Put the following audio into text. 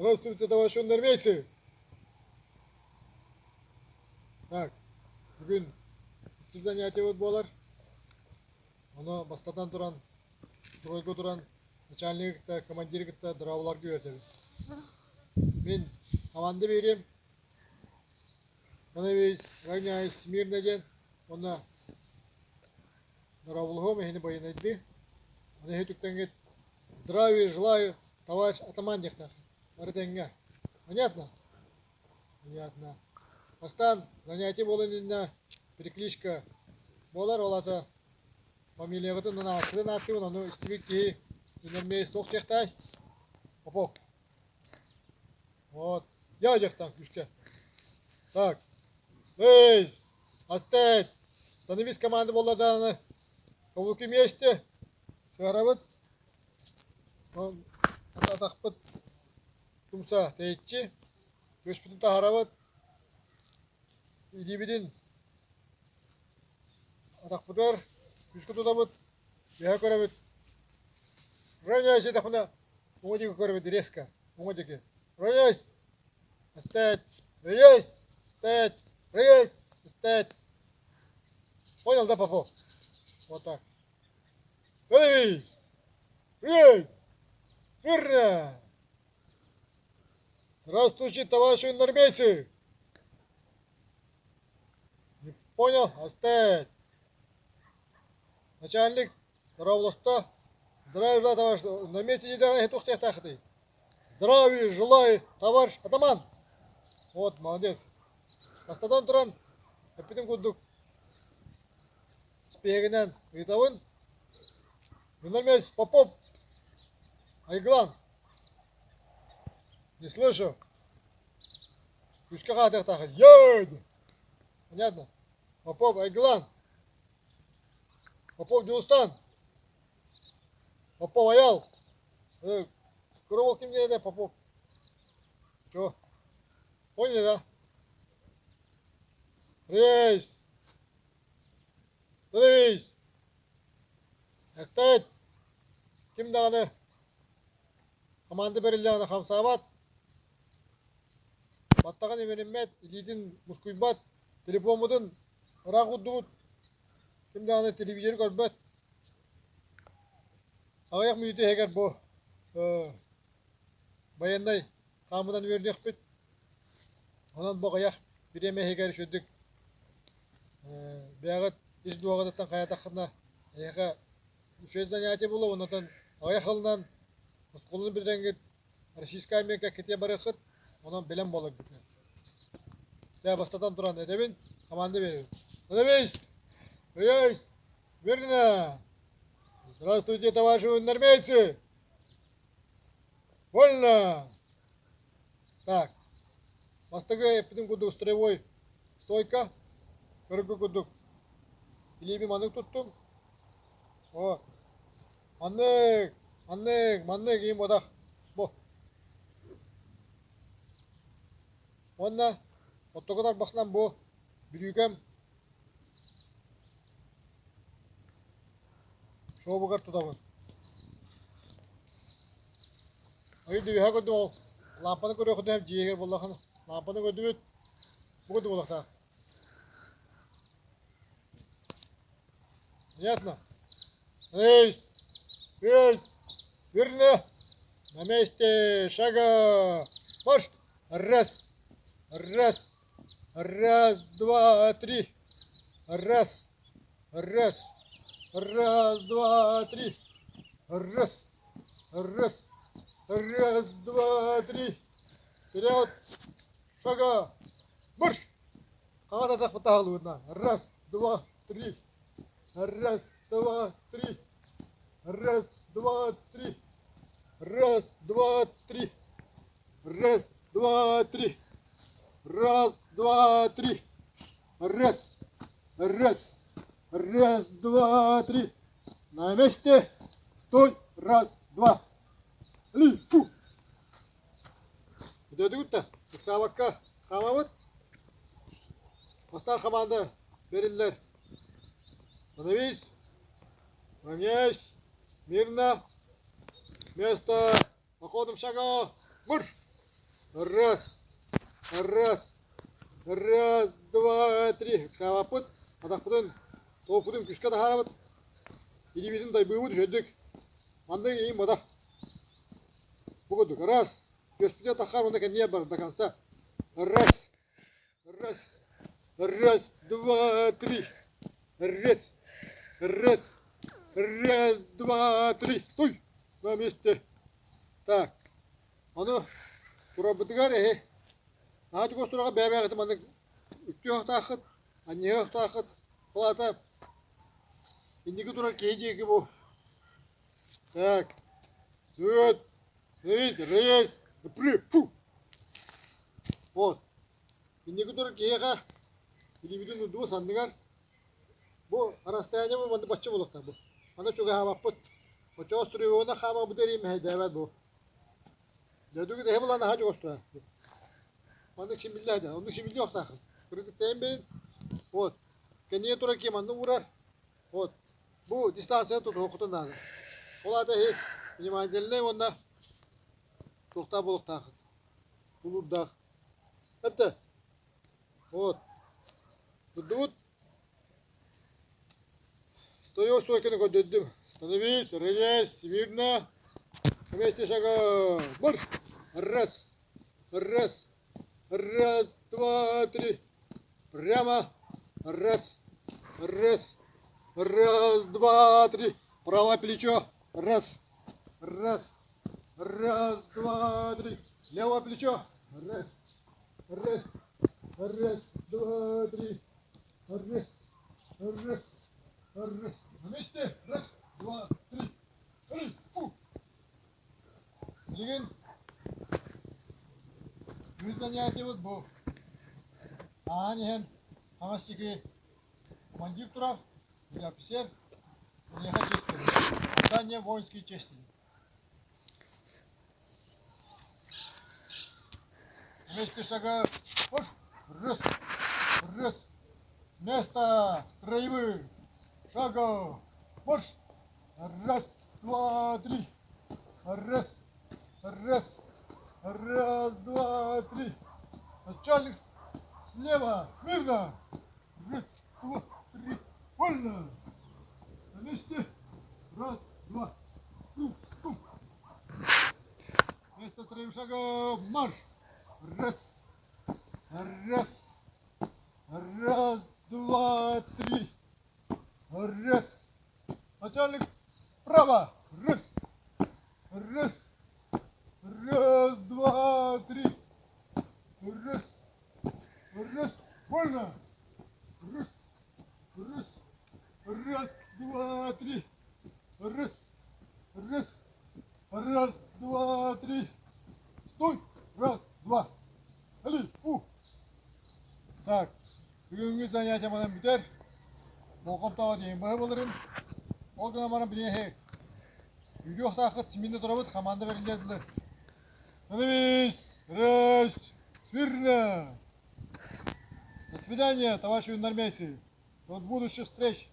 Здравствуйте, товарищи армейцы. Так, бүгін икки занятие вот болар. Оны бастатан туран, тройка туран, начальник та, командир та, дыраулар күйерді. Мен команды берем. Оны весь равняюсь мирно ден. Оны дыраулығым, эхini байын әдбі. Оны хетуктен кет. Здравия желаю, товарищ атаман дектах. Барытенге. Понятно? Понятно. Бастан занятие болынына перекличка болар олата. Фамилия гытын на акрын аты оны истибик ки инермей сток чектай. Попов. Вот. Я дектах күшке. Так. Эй, оставь. Становись команды болладаны. Каблуки вместе. Сыгравыт. Атақпыт. Тумса тейітші. Көшпітін тахаравыт. Идибидин. Атақпытыр. Күшкі тұтабыт. Беха көрабыт. Равняйся тақпына. Оңадекі көрабыт резко. Оңадекі. Равняйся. Оставь. Равняйся. Оставь. Равняйся. Оставь. Понял, да, Попов? Вот так. Эй! Эй! Верно! Здравствуйте, товарищи армейцы! Не понял? Оставить! Начальник Здравлоста. Здравия желаю, товарищ армейцы, не тухтех тахты. Здравия желаю, товарищ атаман! Вот, молодец. Астадан туран, капитан кудук. Спегенен, витавын. Армейц Попов. Айглан. Не слышу. Пушка хатах тахат. Едь. Понятно? Попов, Айглан. Попов, Дюстан. Попов, Аял. Кроволки мне да, Попов. Чё? Поняли, да? Рейс. Рейс. Оставить. Ким дағаны команды берілдіғаны қамсағабат. Баттаған еменемет, илейдің мұскүйбат, телефонмыдың ұрақ ұддығыт. Ким дағаны телевизері көрбет. Ағаяқ мүйті егер бұл баяндай қамыдан өрінек бет. Онан бұл аяқ біреме егер шөдік. Бәғыт еш дуағыдаттан қаятақына аяқа үшет занятие было, ондан аяқылынан Московны бірден кет, российская армияға кете барықыт, онан білем болып бітті. Я бастатан тұран әдебін, команды беремін. Становись! Рейс! Верно! Здравствуйте, товарищи армейцы! Вольно! Так. Бастығы еппінің күдік строевой стойка. Көргі күдік. Илейбі маңық тұттым. О. Маңық! Маннык, ийм одақ. Бұл. Онна, оттығыдар бақынан бұл. Бүрүйкем. Шоу бұғар тұтабын. Айды веха көрді ол. Лампаны көрі өкіді әм жиегер болақын. Лампаны көрді өт. Бұл көрді болақта. Понятно? Эй! Эй! Верно. На месте. Шага. Марш. Раз. Раз. Раз, два, три. Раз. Раз. Раз, два, три. Раз. Раз. Раз, два, три. Вперед. Шага. Марш. Кого-то так потягивают на. Раз, два, три. Раз, два, три. Раз, два, три. Раз, два, три. Раз, два, три. Раз, два, три. Раз. Раз. Раз, два, три. На месте. Стой. Раз, два. Фу. Дödüğütte. Sıksavakka. Kamavut. Бастан команда берілдер. Становись. Равняйся. Мирно. С места. Походом шага. Марш. Раз. Раз. Раз, два, три. Сава пут. Атак путун. То путун күшке да харабыт. Иди бидин дай буйбу düşördük. Андай eyim бада. Бугудuk. Раз. Göspüde takar onda kendine бар до конца. Раз. Раз. Раз, два, три. Раз. Раз. Раз, два, три. Стой. На месте. Так. Аны турабыдыгар эхе. Ағачы көстіраға бәбәғі тыманның үкті өқті ақыт, әне өқті ақыт, қолата. Ендегі тұрар кейдегі бұл. Так. Зүт. Рейс. Үпірі. Фу. Вот. Ендегі тұрар кейеға. Елебідің үдігі сандығар. Бұл расстояние бұл манды бачы болықта бұл. Ана чөге хамақ бұд. Бачы өстірі өңі хамақ бұд әреймі әйдәвәд бұл. Дәдігі дәхе бұл ана хачы өстіра. Мандык шимилля да, он шимилля yok takım. Kırık benim. Вот. Kendine tura ki mandı vurar. Вот. Bu distansiyonu tut okutun da. Ola da hiç. Внимательно onda. Tokta buluk takım. Bulur da. Hepte. Вот. Тут. Стою стойкой на дедим. Становись, равняйся, смирно. Вместе шага. Марш. Раз. Раз. Раз, два, три. Прямо. Раз. Раз. Раз, два, три. Правое плечо. Раз. Раз. Раз, два, три. Левое плечо. Раз. Раз. Раз, два, три. Раз. Раз. Раз. На месте. Раз, два, три. Эй, фу. Деген. Yüz занятие вот bu. Anihen Hamasiki командир турар, или офицер, или честь. Здание воинские чести. Вместе шага. Марш. Раз. Раз. С места. Строевые. Шага. Марш. Раз, два, три. Раз. Раз. Раз, два, три. Начальник слева. Смирно. Раз, два, три. Вольно. На месте. Раз, два. Вместо трех шагов марш. Раз. Раз. Раз, два, три. Раз. Начальник право. Раз. Раз. Раз, два, три. Раз. Раз. Вольно. Раз. Раз. Раз, два, три. Раз. Раз. Раз, два, три. Стой. Раз, два. Али. Так. Бүгінгі занятия манан бітер. Болқамтаға дейін бай болырын. Ол гына манан білен үйде оқтақыт сменде тұрабыд команда берілерділер. Становись! Раз! Смирно! До свидания, товарищи юнормейцы. До будущих встреч!